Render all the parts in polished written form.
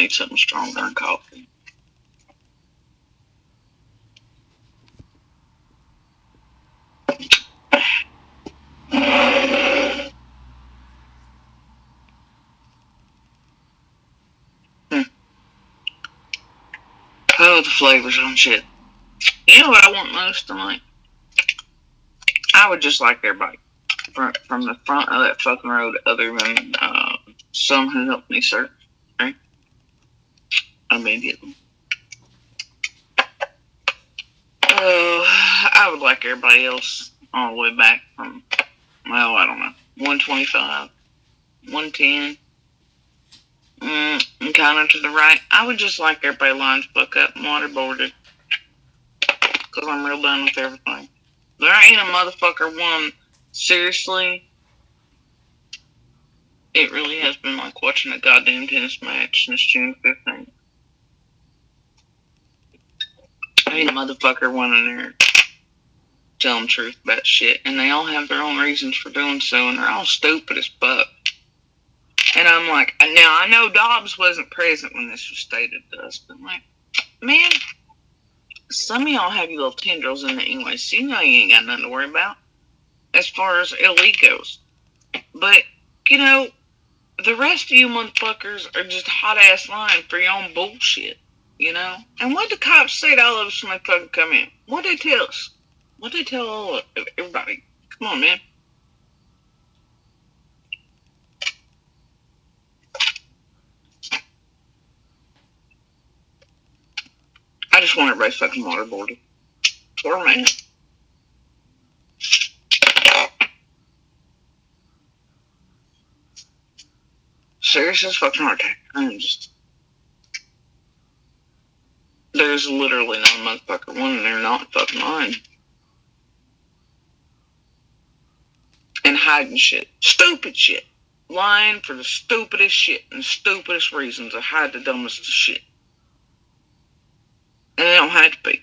need something stronger than coffee. Oh, the flavors on shit. You know what I want most tonight? I would just like everybody from the front of that fucking road, other than some who helped me search, right? Immediately. I would like everybody else all the way back from, well, I don't know, 125, 110, and kind of to the right. I would just like everybody lined fuck up and waterboarded, because I'm real done with everything. There ain't a motherfucker one. Seriously, it really has been like watching a goddamn tennis match since June 15th. I ain't a motherfucker one in there telling the truth about shit, and they all have their own reasons for doing so, and they're all stupid as fuck. And I'm like, now I know Dobbs wasn't present when this was stated to us, but I'm like, man, some of y'all have you little tendrils in it anyway, so you know you ain't got nothing to worry about as far as LE goes. But, you know, the rest of you motherfuckers are just hot-ass lying for your own bullshit, you know? And what the cops say to all of us when they fucking come in? What they tell us? What they tell all of everybody? Come on, man. I just want everybody fucking waterboarded. Poor man. Serious as fucking heart attack. I'm just... There's literally no motherfucker one in there not fucking lying. And hiding shit. Stupid shit. Lying for the stupidest shit and stupidest reasons to hide the dumbest of shit. And they don't have to be.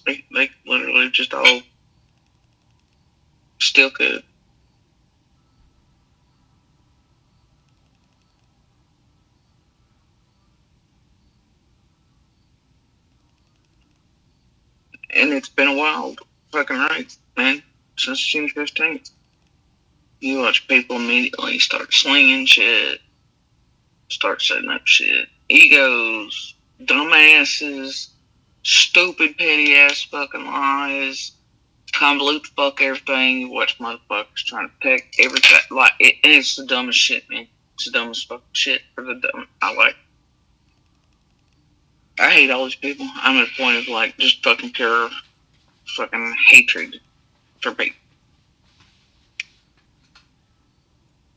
They literally just all still could. And it's been a wild fucking ride, man, since June 15th. You watch people immediately start slinging shit, start setting up shit. Egos, dumbasses, stupid petty ass fucking lies, convolute fuck everything. You watch motherfuckers trying to protect everything. Like, and it's the dumbest shit, man. It's the dumbest fucking shit for the dumb. I hate all these people. I'm at a point of like just fucking pure fucking hatred for people.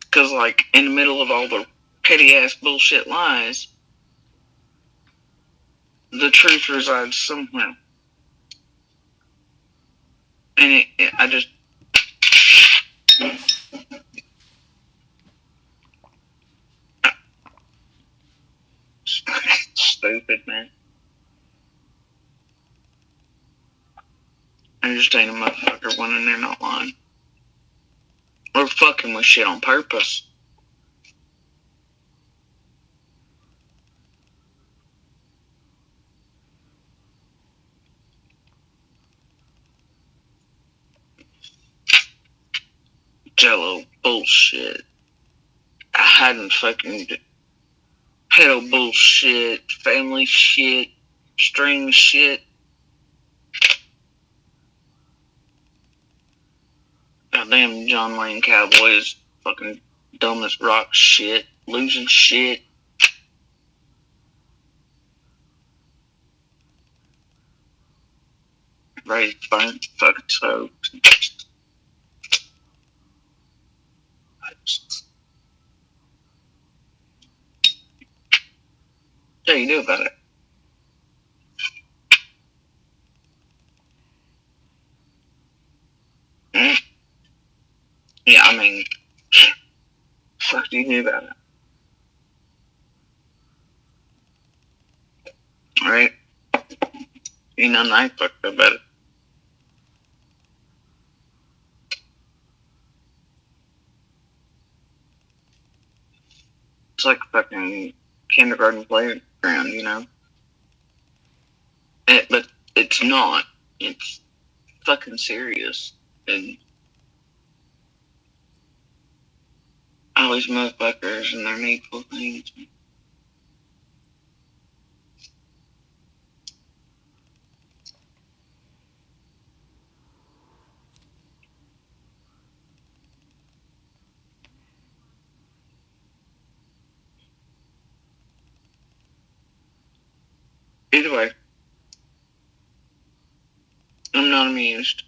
Because like in the middle of all the petty ass bullshit lies, the truth resides somewhere. And I just... Stupid, man. I just ain't a motherfucker one in there not lying. Or fucking with shit on purpose. Jello bullshit. Hiding fucking pedo bullshit, family shit, string shit. Goddamn John Wayne Cowboys, fucking dumb as rock shit, losing shit. Ready to burn fucking soaps. What do you do about it? Yeah, I mean, what do you do about it? Right? You know, I fucked up about it. It's like a fucking kindergarten playground, you know? But it's not. It's fucking serious. And all these motherfuckers and their needful things. Either way, I'm not amused.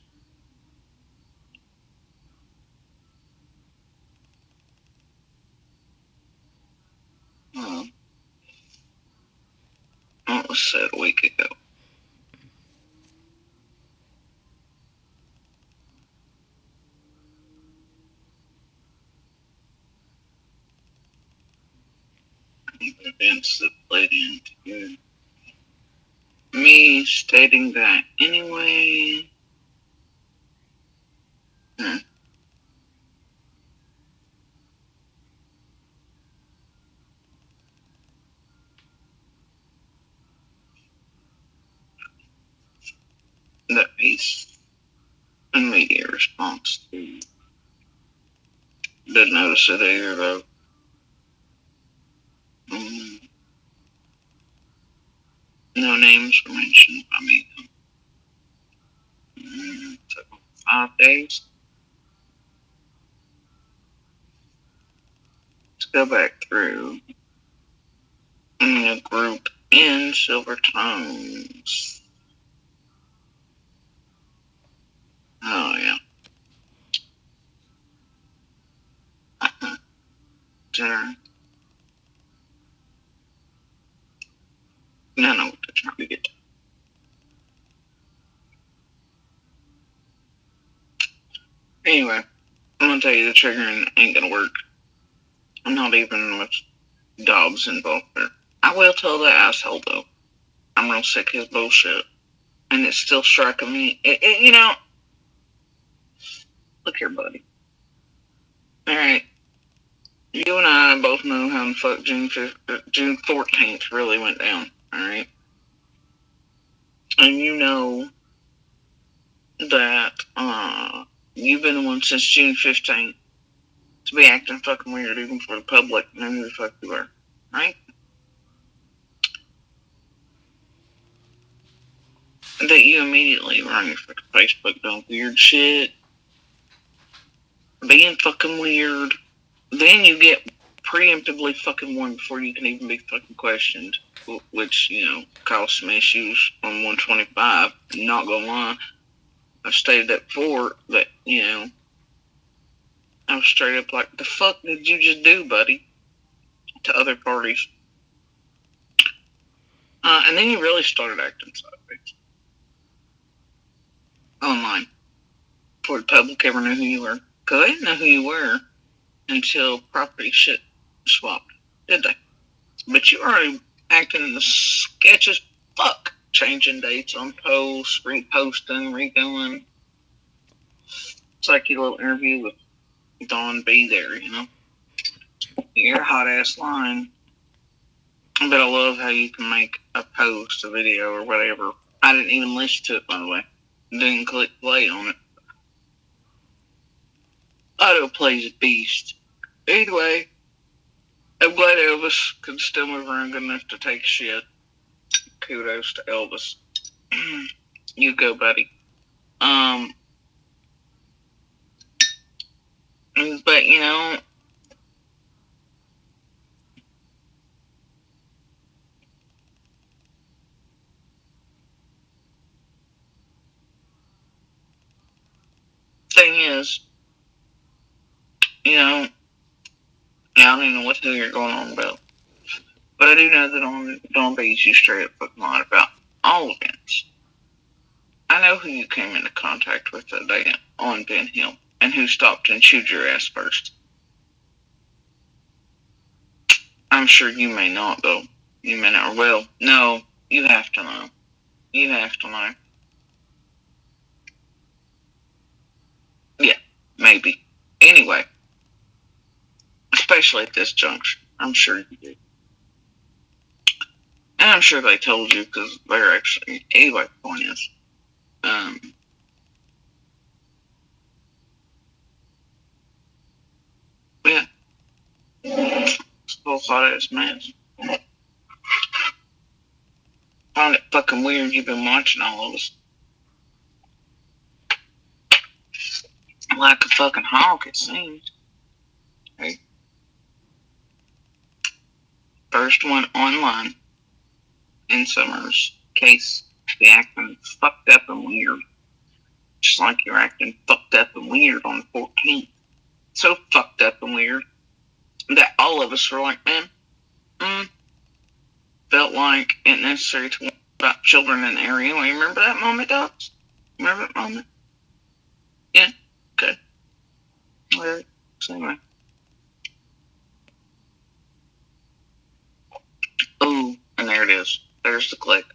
What was said a week ago? Events that played into me stating that anyway. That piece and media response to didn't notice it either though. No names were mentioned by me. Took 5 days to go back through a group in Silver Tones. Oh yeah. Dinner. I know what they're trying to get. Anyway, I'm gonna tell you the triggering ain't gonna work. I'm not even with Dobbs involved there. I will tell that asshole though. I'm real sick of his bullshit. And it's still striking me. You know, look here, buddy. Alright. You and I both know how the fuck June 14th really went down. Alright? And you know that you've been the one since June 15th to be acting fucking weird even for the public know who the fuck you are. Right? That you immediately were on your fucking Facebook doing weird shit. Being fucking weird. Then you get preemptively fucking warned before you can even be fucking questioned. Which, you know, caused some issues on 125. Not gonna lie. I've stated that before, that, you know, I was straight up like, the fuck did you just do, buddy? To other parties. And then you really started acting sideways. Online. Before the public ever knew who you were. Because they didn't know who you were until property shit swapped, did they? But you already acting the sketch as fuck. Changing dates on posts, reposting, redoing. It's like your little interview with Dawn B there, you know? You're a hot ass line. But I love how you can make a post, a video, or whatever. I didn't even listen to it, by the way. Didn't click play on it. Autoplay's a beast. Either way, I'm glad Elvis can still move around good enough to take shit. Kudos to Elvis. You go, buddy. But, you know, thing is, you know, I don't even know what the hell you're going on about. But I do know that Dawn B's you straight up fucking line about all events. I know who you came into contact with that day on Ben Hill and who stopped and chewed your ass first. I'm sure you may not, though. You may not. Well, no, you have to know. You have to know. Yeah, maybe. Anyway, especially at this juncture. I'm sure you did. And I'm sure they told you because they're actually, anyway, the point is, yeah, it's a whole hot ass mess. Find it fucking weird you've been watching all of us like a fucking hawk, it seems. Hey. First one online in Summer's case, be acting fucked up and weird. Just like you're acting fucked up and weird on the 14th. So fucked up and weird that all of us were like, man, felt like it necessary to warn about children in the area. Well, you remember that moment, Dobbs? Remember that moment? Yeah? Okay. Well, so anyway. Ooh, and there it is. There's the click.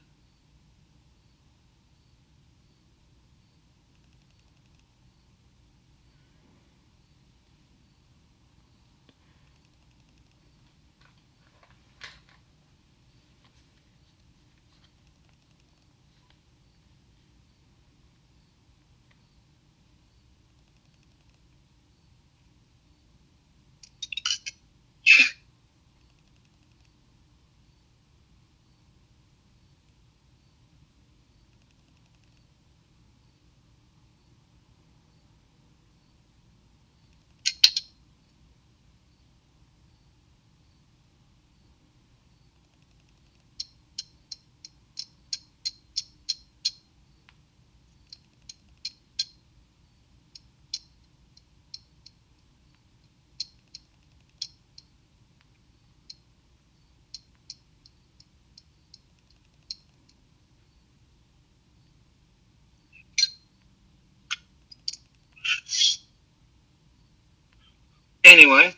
Anyway.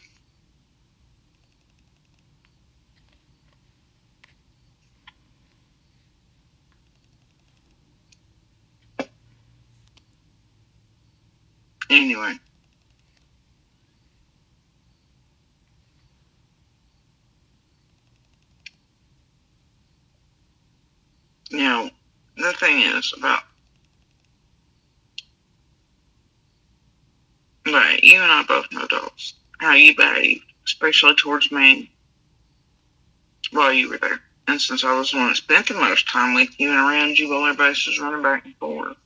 Now, the thing is about, right, you and I both know, Dobbs, how you behaved, especially towards me while you were there. And since I was the one that spent the most time with you and around you while everybody was running back and forth,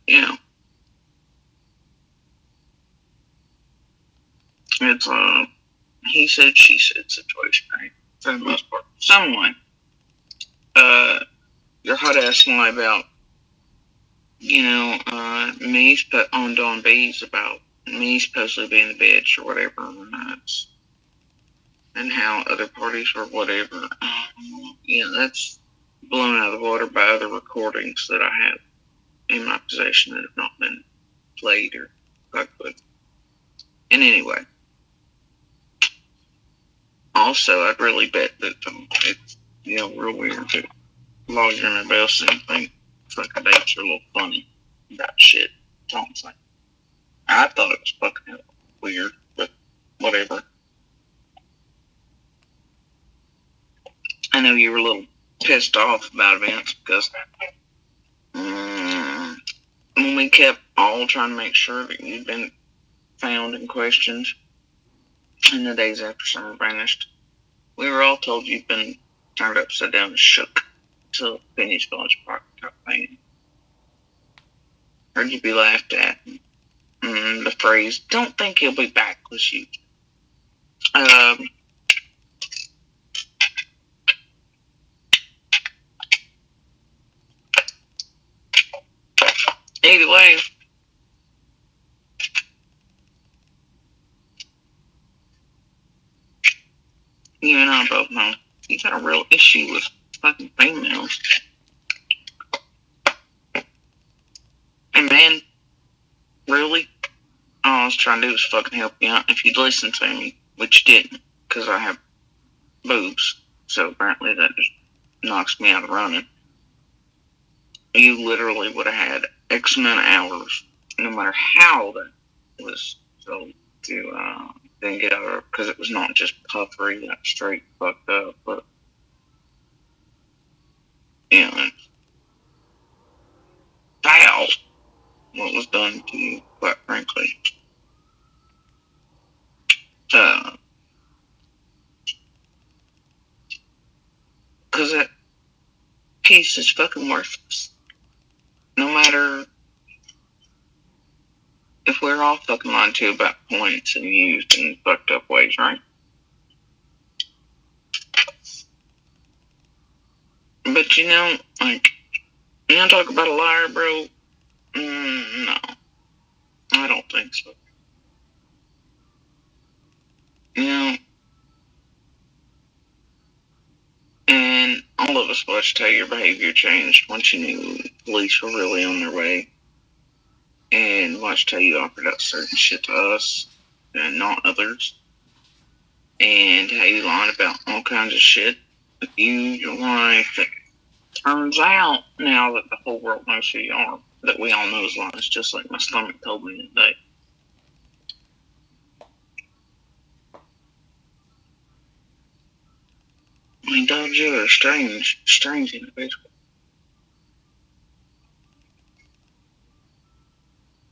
you know, it's a he said, she said situation, right? For the most part. Someone, your hot ass lie about, you know, me put on Dawn B's about me supposedly being the bitch or whatever on nights. And how other parties or whatever, you know, that's blown out of the water by other recordings that I have in my possession that have not been played or fucked with. And anyway, also, I'd really bet that it's, you know, real weird that Lawyer and Belson think fucking dates are a little funny about shit. Don't say. I thought it was fucking weird, but whatever. I know you were a little pissed off about events because when we kept all trying to make sure that you'd been found and questioned in the days after Summer vanished, we were all told you'd been turned upside down and shook till Penny's Village Park got pain. Heard you be laughed at. The phrase, don't think he'll be back, was used. Either way, you and I both know you got a real issue with fucking females. And man, really, all I was trying to do was fucking help you out. If you'd listen to me, which you didn't, because I have boobs, so apparently that just knocks me out of running. You literally would have had X amount of hours, no matter how that was sold, to didn't get over because it was not just puffery, that straight fucked up, but you know, foul what was done to you, quite frankly. Because that piece is fucking worthless. No matter if we're all fucking lied to about points and used in fucked up ways, right? But you know, like, you want to talk about a liar, bro? No, I don't think so. You know, and all of us watched how your behavior changed once you knew police were really on their way, and watched how you offered up certain shit to us and not others, and how you lied about all kinds of shit with you, your wife. That turns out now that the whole world knows who you are, that we all know is lies, just like my stomach told me that day. I mean, dogs are strange individuals.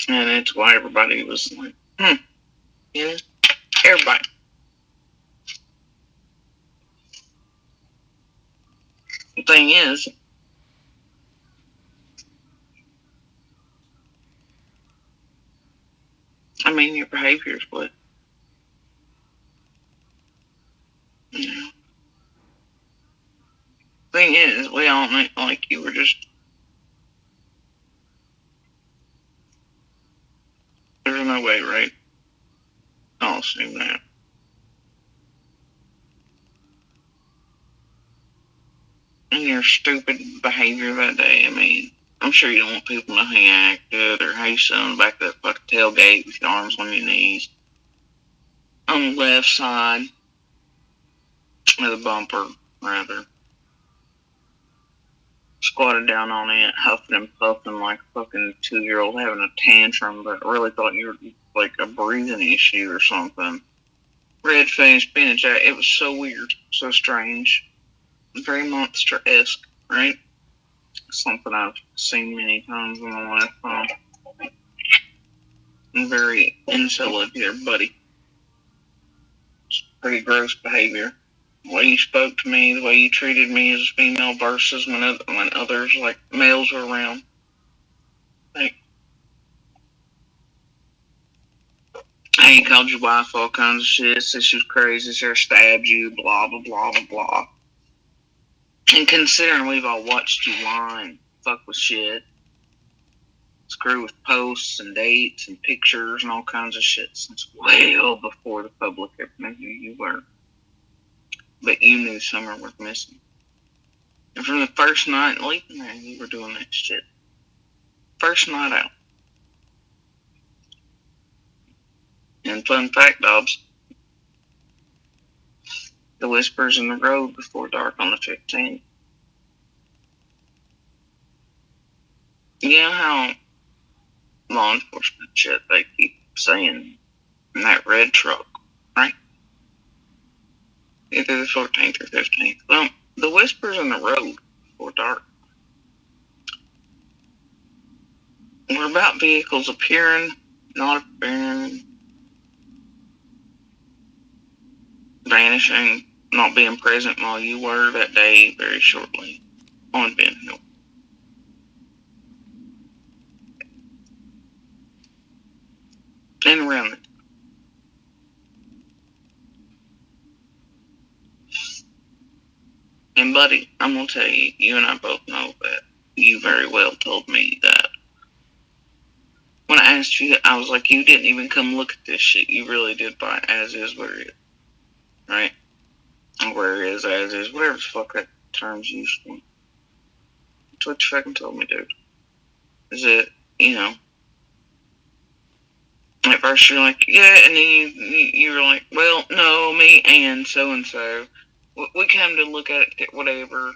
And it's why everybody was like, you know, everybody. The thing is, I mean, your behavior is what, you know. Thing is, we all know, like, you were just, there's no way, right? I'll assume that. And your stupid behavior that day, I mean, I'm sure you don't want people to know how you acted or how you sat on the back of that fucking tailgate with your arms on your knees. On the left side of the bumper, rather. Squatted down on it, huffing and puffing like a fucking 2-year-old having a tantrum, but I really thought you were like a breathing issue or something. Red face, spinach, it was so weird, so strange. Very monster-esque, right? Something I've seen many times in my life. Very insolent here, buddy. Pretty gross behavior. The way you spoke to me, the way you treated me as a female versus when others, like males, were around. Like, he called your wife all kinds of shit, said she was crazy, said she stabbed you, blah, blah, blah, blah, blah. And considering we've all watched you lie and fuck with shit, screw with posts and dates and pictures and all kinds of shit since well before the public ever knew who you were. But you knew Summer was missing. And from the first night leaving there, you were doing that shit. First night out. And fun fact, Dobbs, the whispers in the road before dark on the 15th. You know how law enforcement shit they keep saying in that red truck, right? Either the 14th or 15th. Well, the whispers in the road before dark were about vehicles appearing, not appearing, vanishing, not being present while you were that day very shortly on Ben Hill. And around it. And buddy, I'm going to tell you, you and I both know that you very well told me that when I asked you, I was like, you didn't even come look at this shit. You really did buy it as is, where it is. Right? Where it is, as is, whatever the fuck that term's used for. That's what you fucking told me, dude. Is it, you know, at first you're like, yeah, and then you were like, well, no, me and so-and-so. We came to look at it, whatever,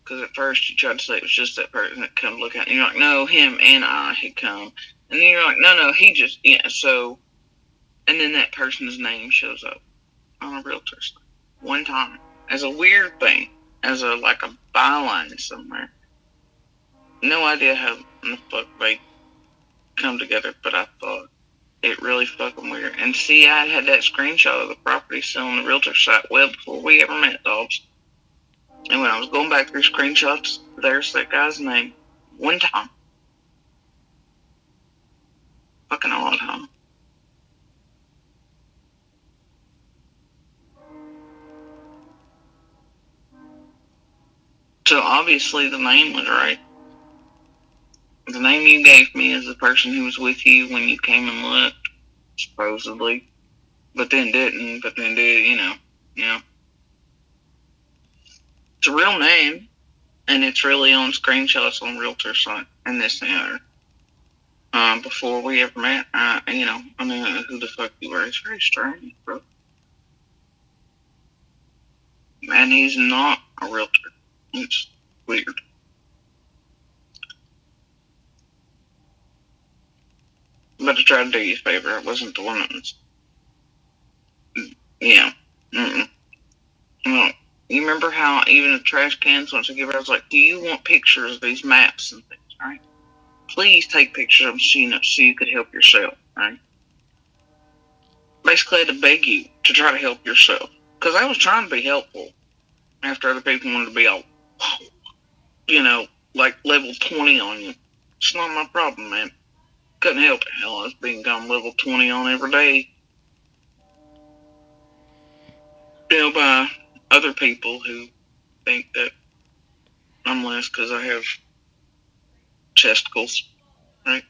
because at first you tried to say it was just that person that come look at it. And you're like, no, him and I had come. And then you're like, no, he just, yeah, so. And then that person's name shows up on a realtor's thing. One time. As a weird thing. As a byline somewhere. No idea how in the fuck they come together, but I thought it really fucking weird. And see, I had that screenshot of the property selling the realtor site well before we ever met, dogs. And when I was going back through screenshots, there's that guy's name. One time. Fucking odd, huh? So obviously the name was right. The name you gave me is the person who was with you when you came and looked, supposedly. But then didn't, but then did, you know. It's a real name, and it's really on screenshots on realtor site and this and the other. Before we ever met, I mean, who the fuck you were. It's very strange, bro. And he's not a realtor. It's weird. But I tried to do you a favor. It wasn't the one that was... Yeah. Well, you remember how even the trash cans, once I give her, I was like, do you want pictures of these maps and things, right? Please take pictures of them so you could help yourself, right? Basically, I had to beg you to try to help yourself. Because I was trying to be helpful after other people wanted to be all, like level 20 on you. It's not my problem, man. Couldn't help it. Hell, I was being gone level 20 on every day. By other people who think that I'm less because I have chesticles, right?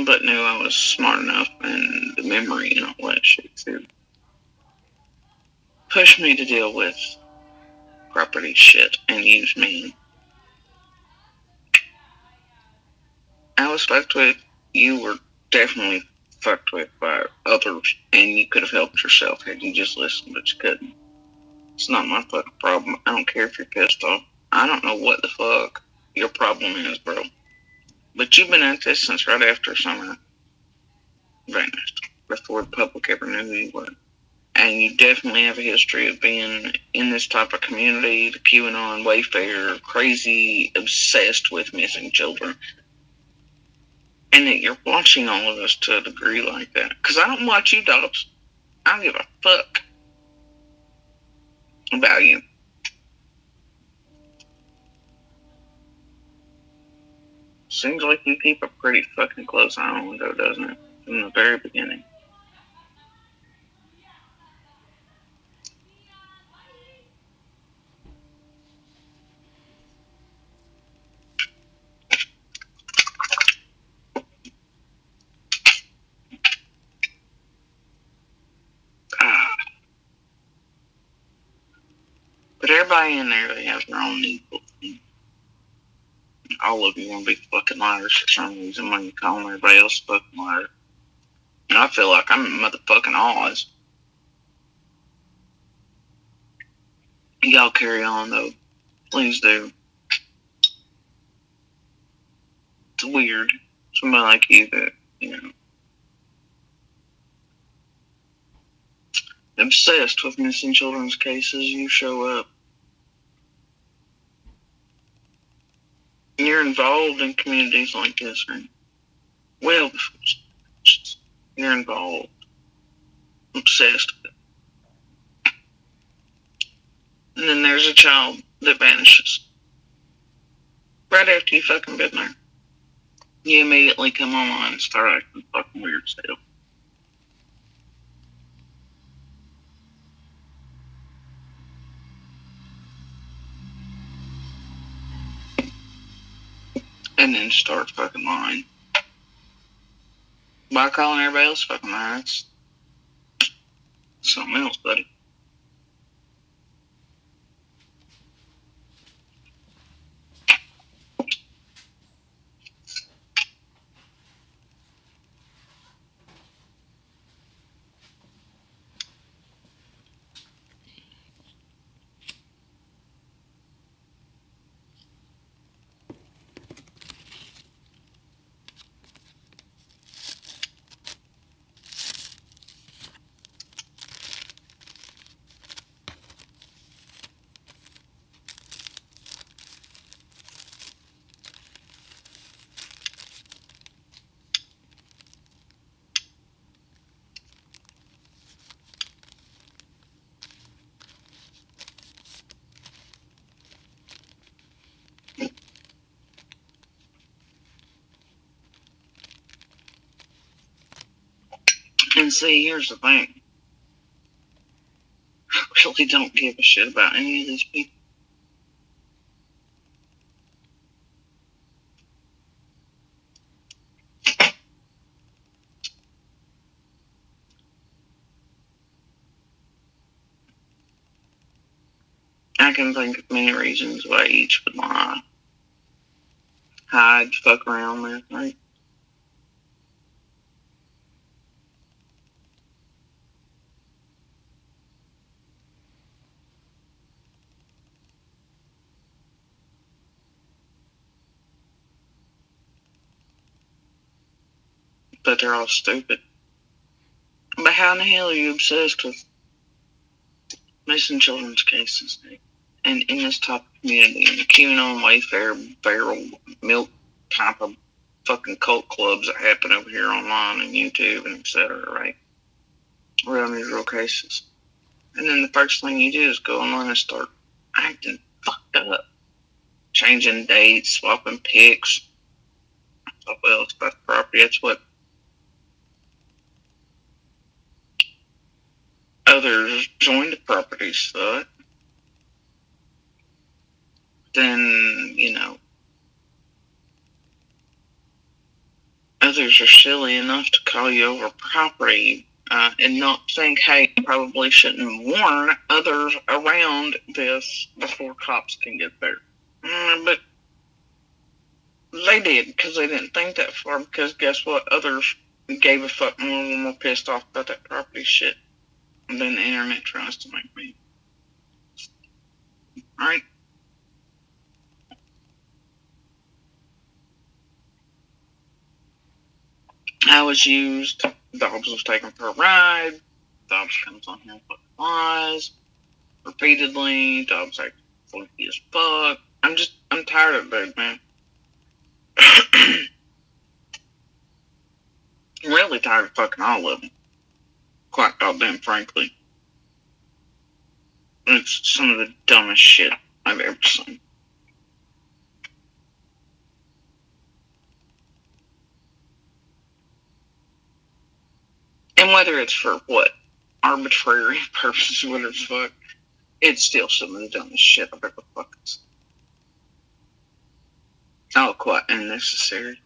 But no, I was smart enough and the memory and all that shit to push me to deal with property shit and use me. I was fucked with. You were definitely fucked with by others, and you could have helped yourself had you just listened, but you couldn't. It's not my fucking problem. I don't care if you're pissed off. I don't know what the fuck your problem is, bro. But you've been at this since right after summer vanished, before the public ever knew who you were. And you definitely have a history of being in this type of community, the QAnon, Wayfair, crazy, obsessed with missing children. And that you're watching all of us to a degree like that. Because I don't watch you, dogs. I don't give a fuck about you. Seems like you keep a pretty fucking close eye on though, doesn't it? From the very beginning. But everybody in there, they have their own needs. All of you want to be fucking liars for some reason when you call everybody else a fucking liar. And I feel like I'm in motherfucking Oz. Y'all carry on though. Please do. It's weird. Somebody like you that, obsessed with missing children's cases, you show up. You're involved in communities like this, right? Well, you're involved. Obsessed with it. And then there's a child that vanishes. Right after you fucking been there. You immediately come online and start acting fucking weird as hell. And then start fucking lying. By calling everybody else fucking liars. Something else, buddy. And see, here's the thing. I really don't give a shit about any of these people. I can think of many reasons why each would lie, hide, fuck around with, right? But they're all stupid. But how in the hell are you obsessed with missing children's cases? And in this type of community, and the QAnon Wayfair barrel milk type of fucking cult clubs that happen over here online and YouTube and etc., right? Around these real cases. And then the first thing you do is go online and start acting fucked up. Changing dates, swapping pics. Oh, well, it's about the property. That's what others joined the properties thought. Then, others are silly enough to call you over property and not think, hey, you probably shouldn't warn others around this before cops can get there. But they did, because they didn't think that far, because guess what? Others gave a fuck more and more pissed off about that property shit than the internet tries to make me. Alright? I was used. Dobbs was taken for a ride. Dobbs comes on here and fucking lies repeatedly. Dobbs acts fluky as fuck. I'm tired of it, man. I'm really tired of fucking all of them. Quite goddamn frankly. It's some of the dumbest shit I've ever seen. And whether it's for what? Arbitrary purposes, whatever the fuck, it's still some of the dumbest shit I've ever fucking seen. Oh, quite unnecessary.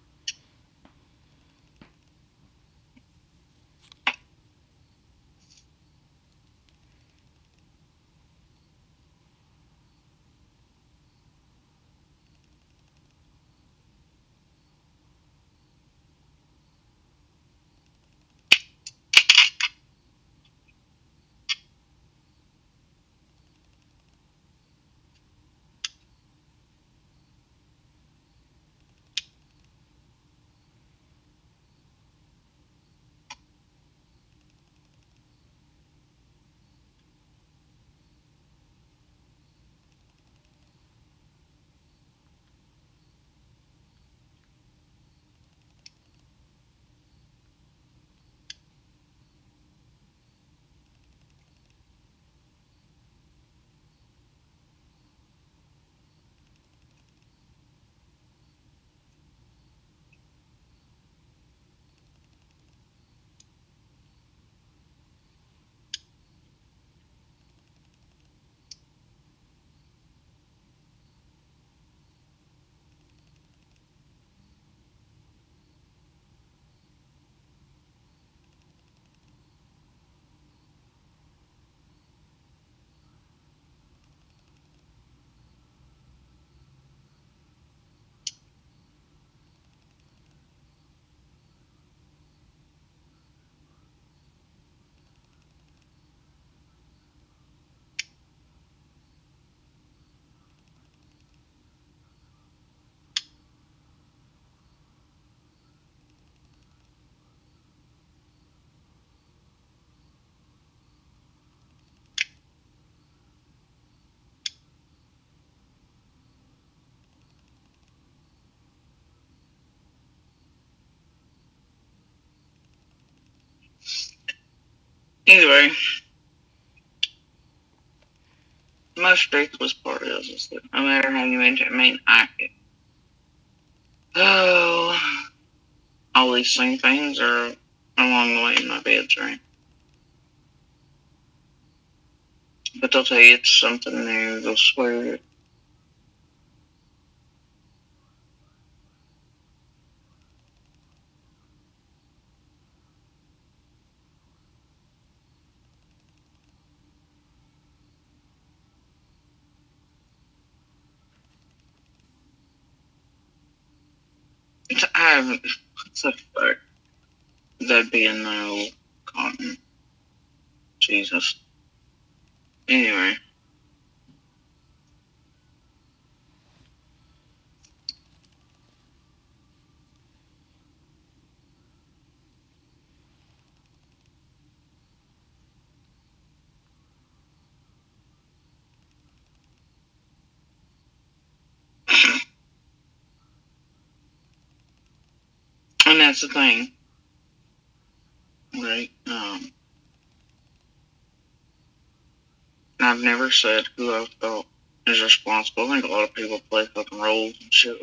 Either way, the most ridiculous part is that no matter how you enter, all these same things are along the way in my beds, right? But they'll tell you it's something new. They'll swear it. I haven't. What's the fuck? That'd be a no, Cotton. Jesus. Anyway. And that's the thing. Right? I've never said who I felt is responsible. I think a lot of people play fucking roles and shit.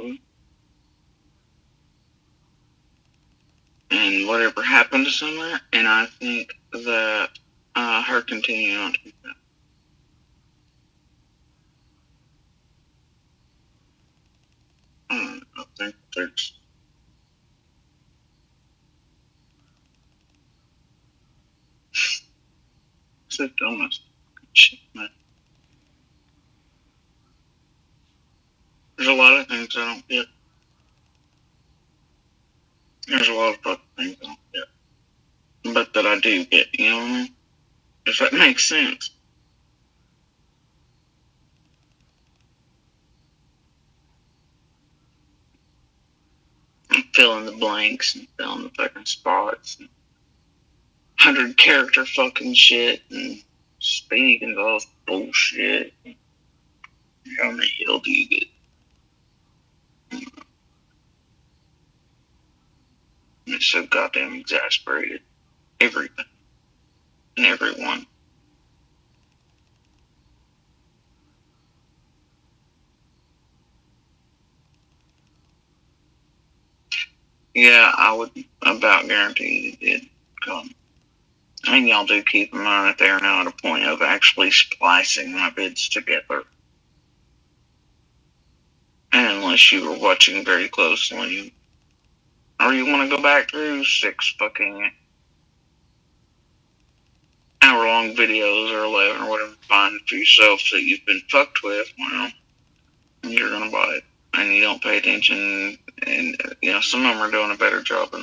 And whatever happened to Summer, and I think that her continuing on to that. I think there's so dumbest shit, man. There's a lot of things I don't get. There's a lot of fucking things I don't get. But that I do get, you know what I mean? If that makes sense. I'm filling the blanks and filling the fucking spots and 100 character fucking shit and speaking all this bullshit. How in the hell do you get? It's so goddamn exasperated. Everything and everyone. Yeah, I would about guarantee it did come. And y'all do keep in mind that they are now at a point of actually splicing my vids together. And unless you were watching very closely, or you want to go back through 6 fucking hour-long videos or 11 or whatever, find for yourself that you've been fucked with, well, you're gonna buy it. And you don't pay attention, and, you know, some of them are doing a better job than others.